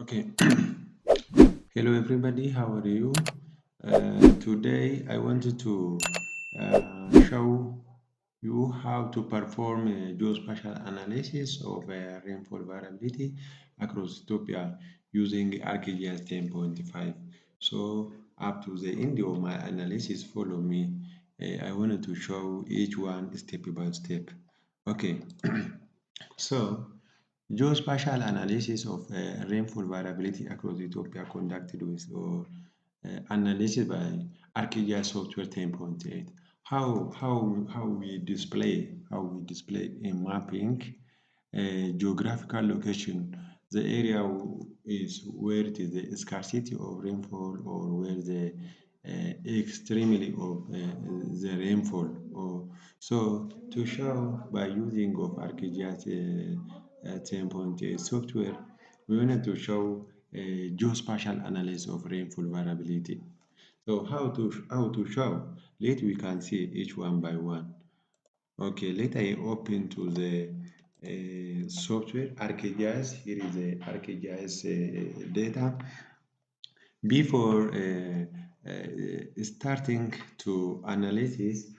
Okay. Hello, everybody. How are you? Today, I wanted to show you how to perform a geospatial analysis of rainfall variability across Ethiopia using ArcGIS 10.5. So, up to the end of my analysis, follow me. I wanted to show each one step by step. Okay. So, geospatial analysis of rainfall variability across Ethiopia conducted with or analysis by ArcGIS software 10.8. How we display a mapping geographical location. The area is where it is the scarcity of rainfall or where the extremely of the rainfall. So to show by using of ArcGIS 10.8 software, we wanted to show a geospatial analysis of rainfall variability. So how to show? Let we can see each one by one. Okay, let I open to the software ArcGIS. Here is the ArcGIS data. Before starting to analysis,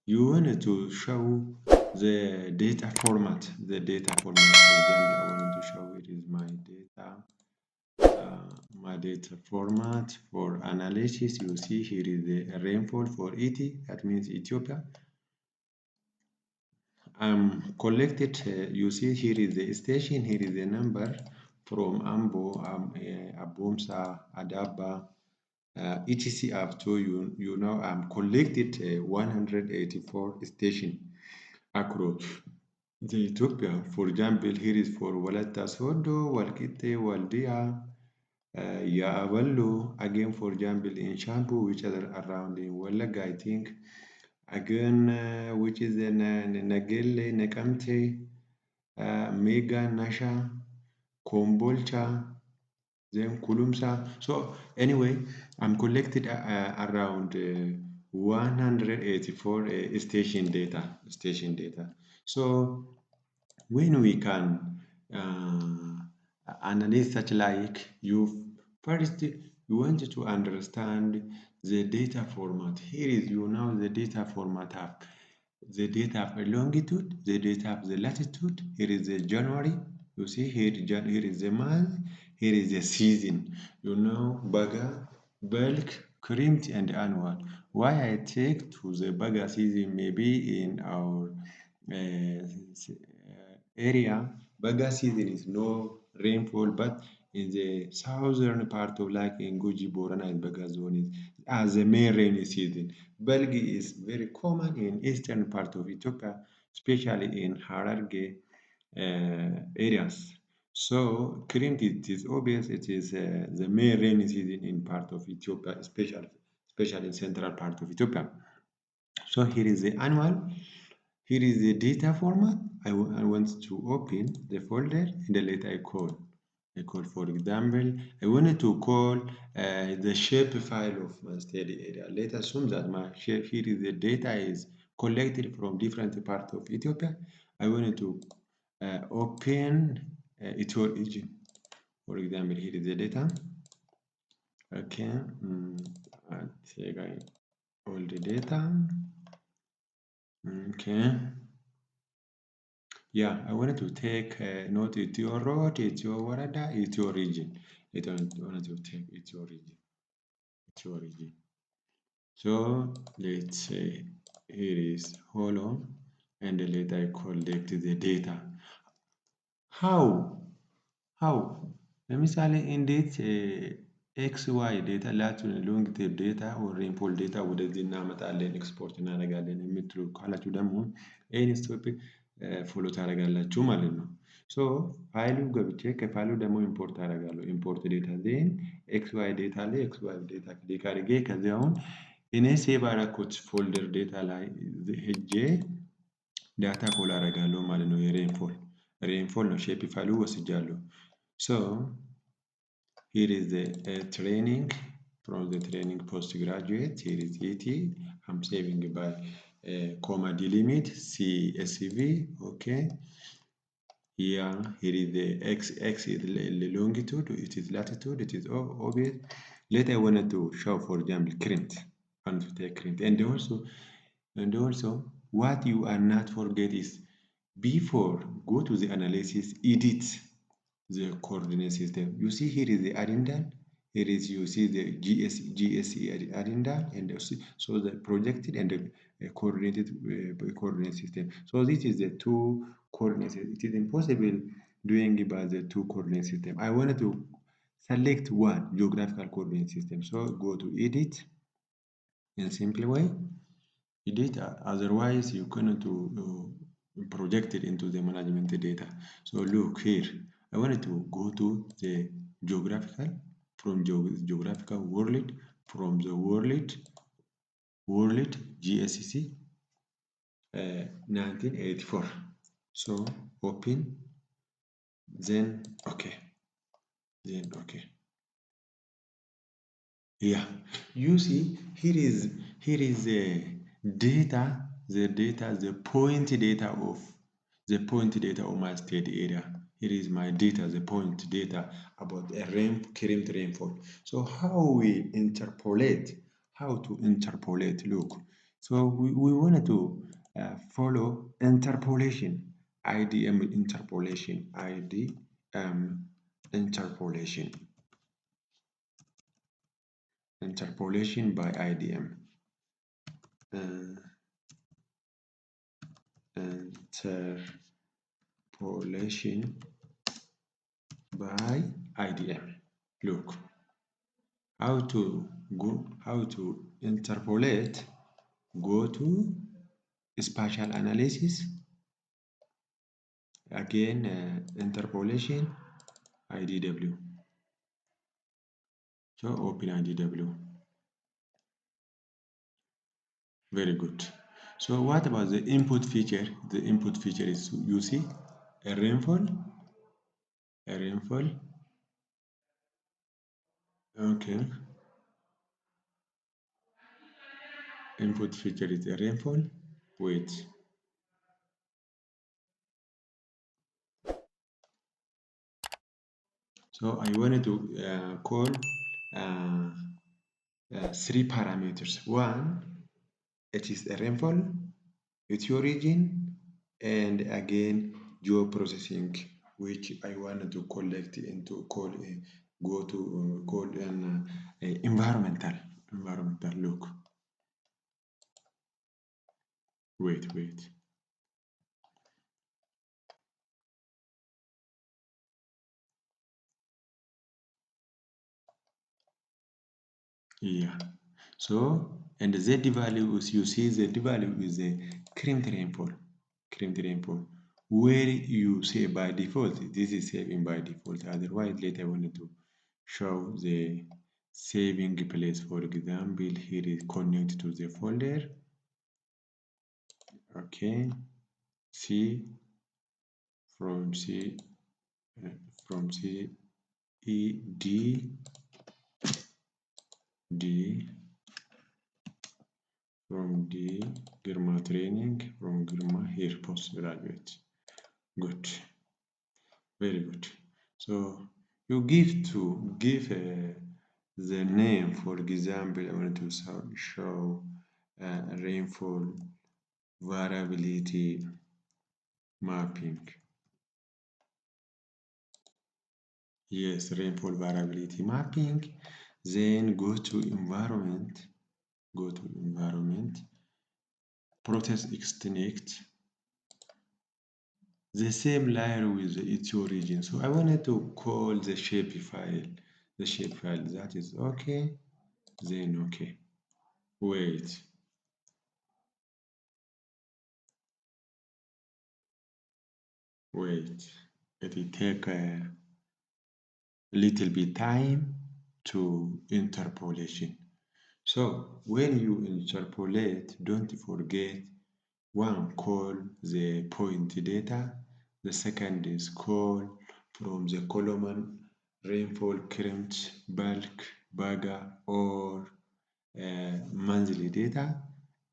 you wanted to show the data format. The data format, for example, I wanted to show it is my data format for analysis. You see here is the rainfall for ET, that means Ethiopia. Collected, you see here is the station, here is the number from Ambo, Abomsa, Adaba, etc. up to you know I'm collected 184 station across the Ethiopia. For example, here is for Walatta Sodo, Walkite, Waldia, Yaavallo, again for example in Shampu, which are around in Wallaga, I think. Again, which is in Nagelle, Nekamte, Mega, Nasha, Kombolcha, then Kulumsa. So anyway, I'm collected around 184 station data. So when we can analyze such like you first you want to understand the data format. Here is you know the data format have the data of longitude, the data of the latitude. Here is the January. You see here, here is the month. Here is the season. You know, Baga, bulk, crimped, and annual. Why I take to the Baga season maybe in our area, Baga season is no rainfall, but in the southern part of like in Guji, Borana, and Baga zone is as the main rainy season. Belgi is very common in eastern part of Ethiopia, especially in Hararge areas. So current it is obvious it is the main rainy season in part of Ethiopia, especially in central part of Ethiopia. So here is the annual. Here is the data format. I want to open the folder and then later I call. For example, I wanted to call the shape file of my study area. Let's assume that my shape here is the data is collected from different parts of Ethiopia. I wanted to open Ethiopia region. For example, here is the data. Okay, I take all the data. Okay. Yeah, I wanted to take not Etio Road, Etio Warada, Etio region. I wanted to take Etio region. Etio region. So let's say here is hollow and let I collect the data. How? How? ለምሳሌ እንዴት ኤክስ ዋይ ዴታ ላቱን ሎንግ ቴፕ ዴታ ኦር ሬንፎል ዴታ ወደዚህ እናመጣለን ኤክስፖርት እናደርጋለን የምትሉ ካላችሁ ደግሞ ይህን ስቴፕ ፎሎ ታደርጋላችሁ ማለት ነው። ሶ ፋይሉ ገብቼ ከፋይሉ ደግሞ ኢምፖርት አደርጋለሁ። ኢምፖርት ዴታ ዜን ኤክስ ዋይ ዴታ ላይ ኤክስ ዋይ ዴታ ክሊክ አድርጌ ከዚህ አሁን እኔ ሴቭ አደረኩት ፎልደር ዴታ ላይ ሄጄ ዳታ ኮል አደርጋለሁ ማለት ነው። የሬንፎል ነው ሼፕ ፋይሉ ወስጃለሁ። So here is the training from the training postgraduate. Here is ET. I'm saving by comma delimit CSV. Okay. here is the x is the longitude, it is latitude, it is obvious. Later I wanted to show, for example, current. I want to take current. And also what you are not forget is before go to the analysis, edit the coordinate system. You see here is the addendum. Here is you see the GSE addendum, and so the projected and the coordinated coordinate system. So this is the two coordinates. It is impossible doing it by the two coordinate system. I wanted to select one geographical coordinate system. So go to edit in simple way. Edit, otherwise you cannot project it into the management data. So look here, I wanted to go to the geographical, from geographical world, from the world GSC 1984. So open, then okay, then okay. Yeah, you see here is the point data of my state area. Here is my data, the point data about a current rainfall. So how we interpolate, how to interpolate, look. So we wanted to follow interpolation, IDM interpolation, IDM interpolation. Interpolation by IDM. Interpolation by IDM. Look, how to interpolate. Go to spatial analysis. Again, interpolation, IDW. So open IDW. Very good. So what about the input feature? The input feature is, you see, a rainfall. Okay. Input feature is a rainfall. Wait. So I wanted to call uh, three parameters. One, it is a rainfall, its origin, and again geoprocessing, which I wanted to collect into call go to call an environmental look. Wait. Yeah. So, and the Z value is, you see Z value is the current rainfall, where you say by default, this is saving by default. Otherwise, later I wanted to show the saving place. For example, here is connect to the folder. Okay. C from C from C E D from D Girma training, from Girma here postgraduate. Good, very good. So you give the name. For example, I want to show rainfall variability mapping. Yes, rainfall variability mapping. Then go to environment. Process extract. The same layer with its origin. So I wanted to call the shapefile. That is okay. Then okay. Wait. It will take a little bit time to interpolation. So when you interpolate, don't forget, one, call the point data. The second is call from the column rainfall, current, bulk, baga, or monthly data.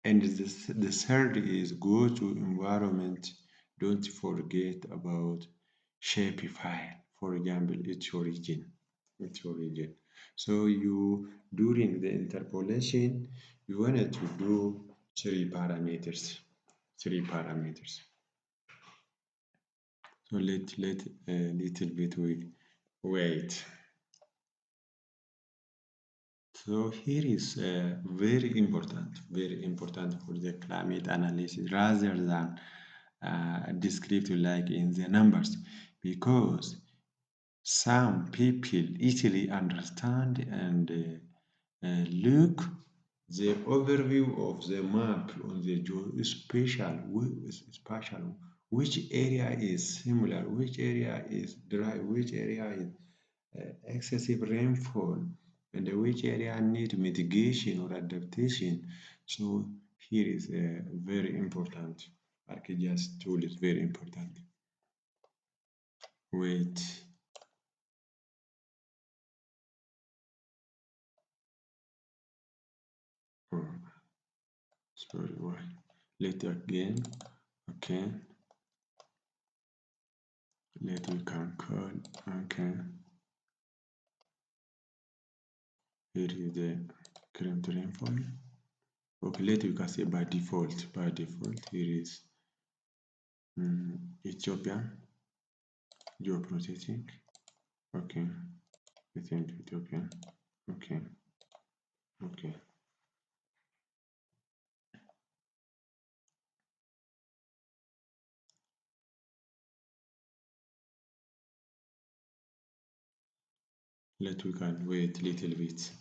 And the third is go to environment. Don't forget about shapefile. For example, its origin. Its origin. So you during the interpolation, you wanted to do three parameters. Three parameters. So let a little bit wait. So here is very important for the climate analysis rather than descriptive like in the numbers, because some people easily understand and look the overview of the map on the spatial, which area is similar, which area is dry, which area is excessive rainfall, and which area need mitigation or adaptation. So here is a very important ArcGIS tool is very important. Wait. Oh, sorry, why? Let again. Okay. Let we can call. Okay. Here is the current rainfall. Okay, let we can say by default. By default, here is Ethiopia geoprocessing. Okay. Within Ethiopia. Okay. Okay. Let we can wait little bit.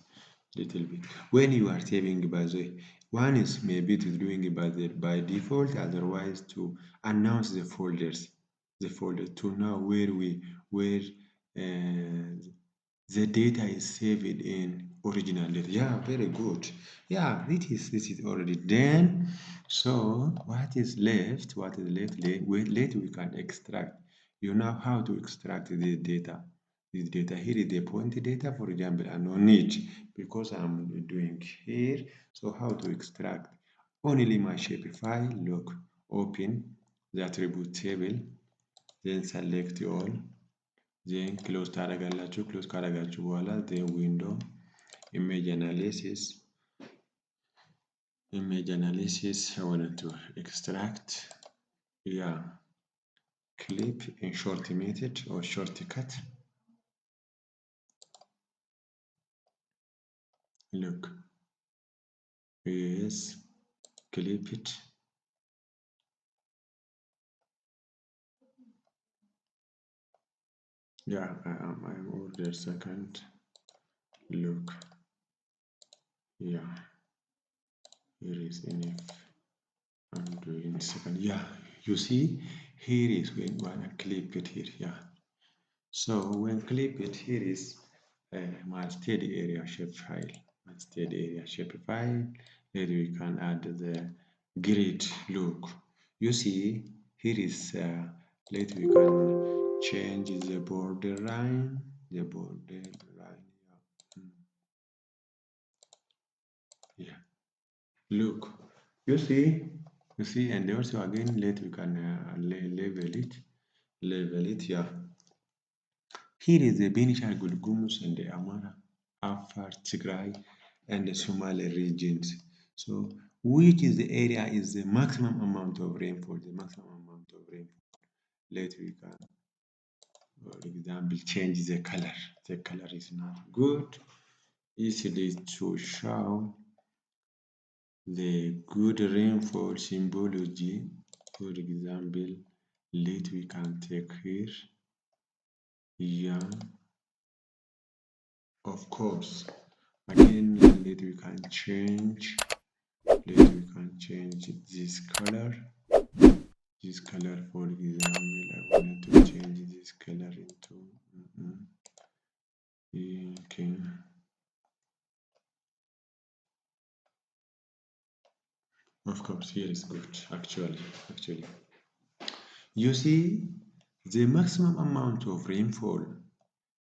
Little bit. When you are saving by the way, one is maybe to doing it by default, otherwise to announce the folder to know where the data is saved in original data. Yeah, very good. Yeah, this is already done. So what is left? What is left? Later we can extract. You know how to extract the data. This data here is the point data, for example, I don't need because I'm doing here. So how to extract? Only my shapefile. Look, open the attribute table, then select all. then ክሎዝ ታደርጋላችሁ ክሎዝ ካደረጋችሁ በኋላ then window image analysis I wanted to extract yeah clip in short method or shortcut. Look, yes, clip it. Yeah, I'm order second. Look, yeah, here is enough. I'm doing second. Yeah, you see, here is when I clip it here. Yeah, so when clip it here is my steady area shapefile. My steady area shapefile. Then we can add the grid. Look, you see, here is let we can change the border line. The border line. Yeah. Look, you see, and also again, let we can level it, yeah. Here is the Benishangul Gumuz and the Amara, Afar, Tigray, and the Somali regions. So, which is the area is the maximum amount of rainfall? The maximum amount of rainfall. Let we can, for example, change the color. The color is not good. Easily to show the good rainfall symbology. For example, let we can take here. Yeah, of course. Again, let we can change. Let we can change this color. This color, for example, I wanted to change this color into. Okay. Of course, here is good. Actually. You see, the maximum amount of rainfall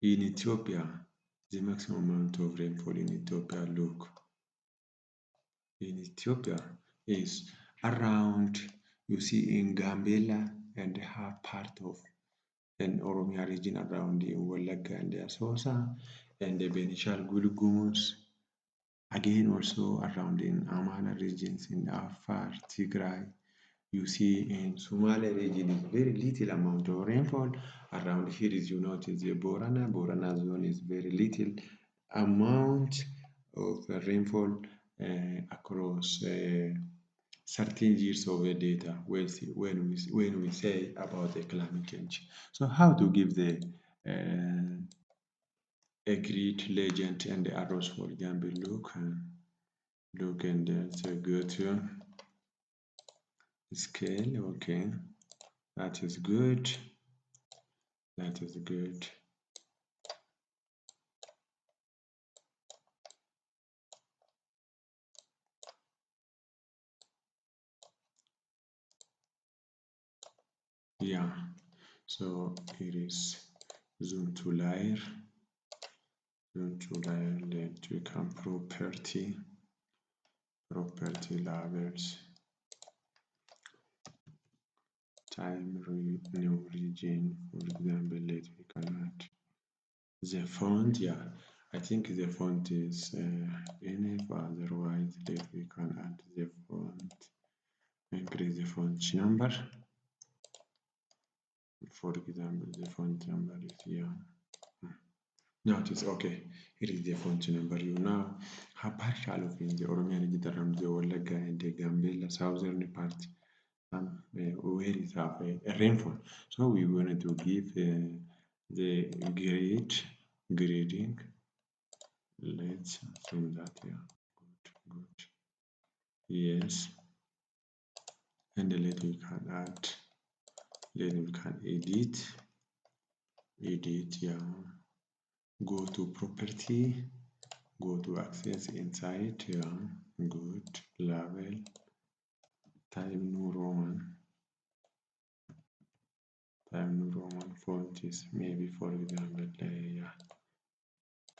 in Ethiopia, the maximum amount of rainfall in Ethiopia, look, in Ethiopia is around, you see, in Gambela and half part of and Oromia region around the Wallagga and the Asosa, and the Benishal Gulgumus. Again, also around in Amana regions in Afar, Tigray. You see in Somali region is very little amount of rainfall. Around here is you notice the Borana zone is very little amount of rainfall across certain years of data when we say about the climate change. So how to give the a great legend and the arrows, for example, look and go to scale. Okay, that is good. That is good. Yeah, so it is zoom to layer, then we can property labels, time new region, for example, let we can add the font. Yeah, I think the font is enough, otherwise let we can add the font, increase the font number. For example, the font number is here. Now it is okay. It is the font number. You now have partial of in the Oromian region around the Wallagga and the Gambela southern part, where it have a rainfall. So we wanted to give the grading. Let's zoom that here. Good. Yes. And let we can add. Then we can edit. Yeah. Go to property. Go to access inside. Yeah. Good. Level. Type New Roman. Type New Roman font is maybe, for example, yeah.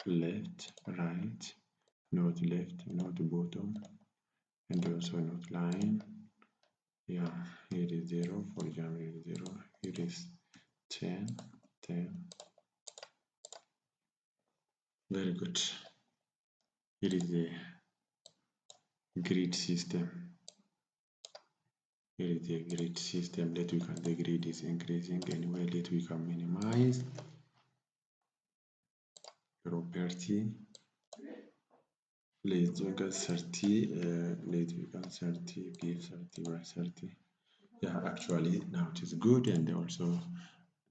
Left, right, not left, not bottom, and also not line. Yeah, here is 0, for example, here is 0, here is 10, 10. Very good. Here is the grid system. Here is the grid system that we can, the grid is increasing anyway, that we can minimize. Property. Let's look at 30, let's look at 30, give 30 by 30. Yeah, actually now it is good, and also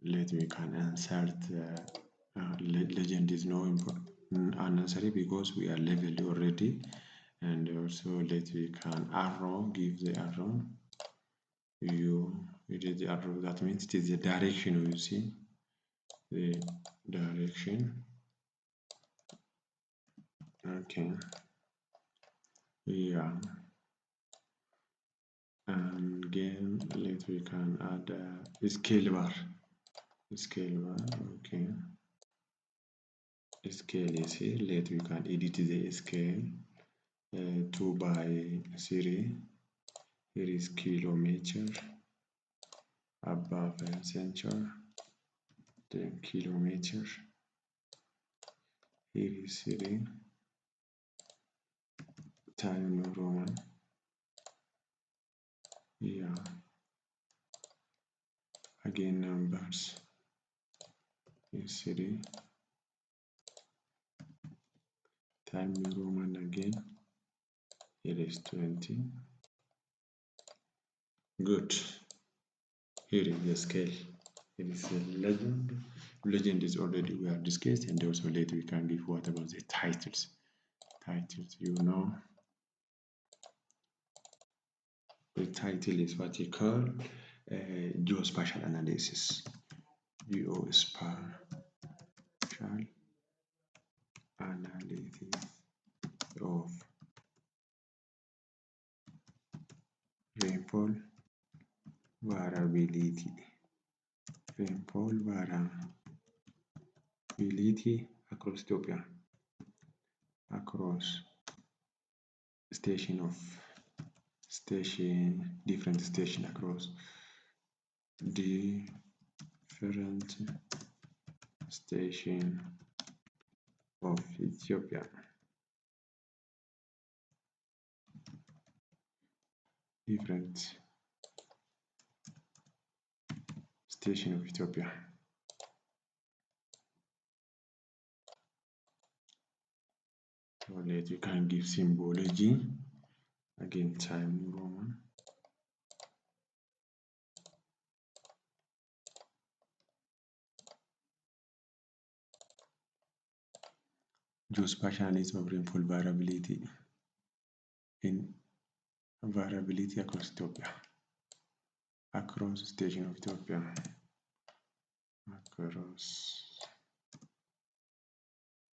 let we can insert legend is no unnecessary because we are leveled already, and also let we can arrow, give the arrow, it is the arrow, that means it is the direction. You see the direction. Okay, yeah, and again let we can add a scale bar. Okay, scale is here. Let we can edit the scale 2 by 3. Here is kilometer, above center, then kilometer. Here is 3, time New Roman. Yeah, again numbers is 3, time New Roman again. Here is 20. Good. Here is the scale. It is a legend. Legend is already we have discussed, and also later we can give what about the titles. Titles, you know. The title is what you call geospatial analysis. Geospatial analysis of rainfall variability. Rainfall variability across Ethiopia, across different station across different different station of Ethiopia. Different station of Ethiopia. So let you can give symbology. Again, time New Roman. Geospatial analysis of rainfall variability in variability across Ethiopia. Across station of Ethiopia. Across,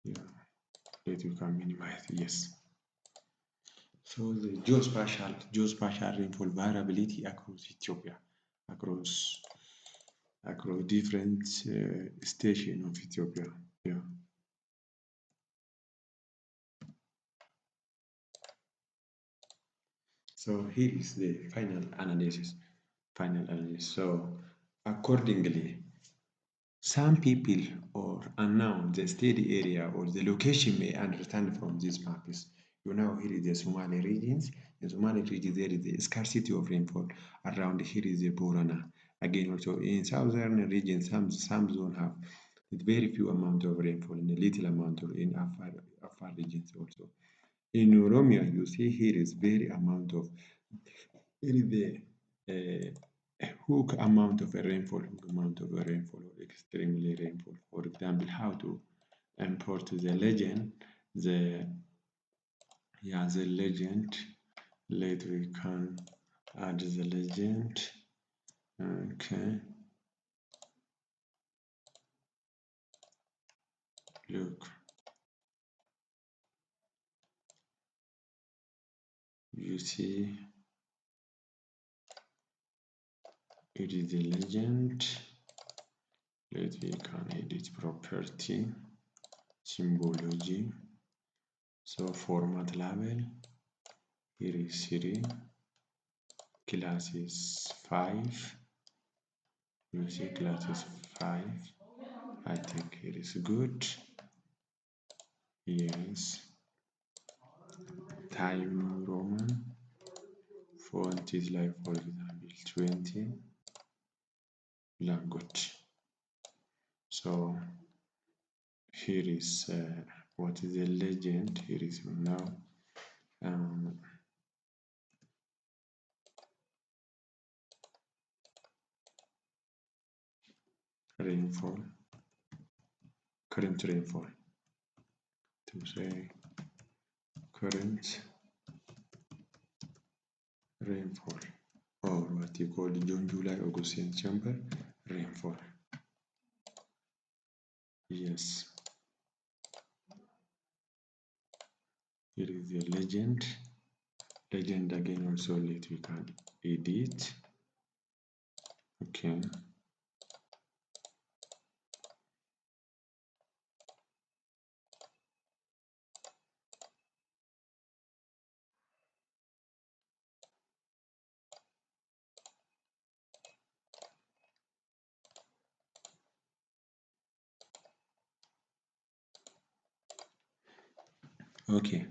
yeah, that you can minimize, yes. So the geospatial rainfall variability across Ethiopia, across different stations of Ethiopia. Yeah. So here is the final analysis. So accordingly, some people or unknown the study area or the location may understand from these maps. You know, here is the Somali regions. In Somali region, there is the scarcity of rainfall. Around here is the Borana. Again, also in southern regions, some zones have very few amount of rainfall and a little amount of in Afar regions also. In Oromia, you see here is very amount of the hook amount of a rainfall, or extremely rainfall. For example, how to import the legend, the legend. Later we can add the legend. Okay. Look. You see it is the legend. Let we can edit property, symbology. So format label, here is 3, class is 5. You see class is 5. I think it is good. Yes. Time Roman. Font is like, for example, 20. Language. So here is what is the legend. Here is now rainfall, current rainfall. To say current rainfall, or what you call June, July, August, September rainfall. Yes. Here is the legend. Legend again also let we can edit. Okay. Okay.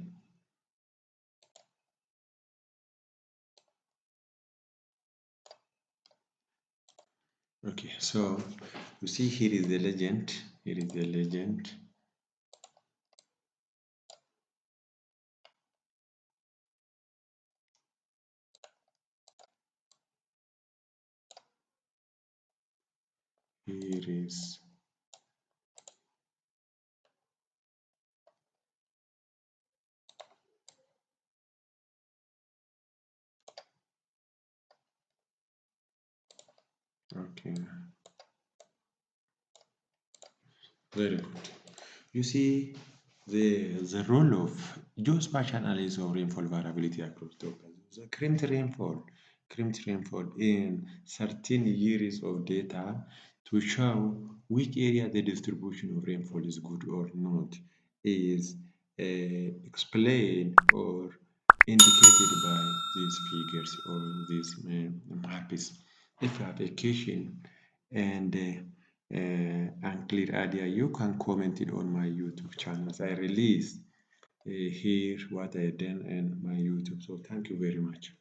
Okay, so you see here is the legend. Here is the legend. Here is okay. Very good. You see the role of geospatial analysis of rainfall variability across the current rainfall in certain years of data to show which area the distribution of rainfall is good or not is explained or indicated by these figures or these maps. If you have a question and unclear idea, you can comment it on my YouTube channel. I release here what I done in my YouTube. So thank you very much.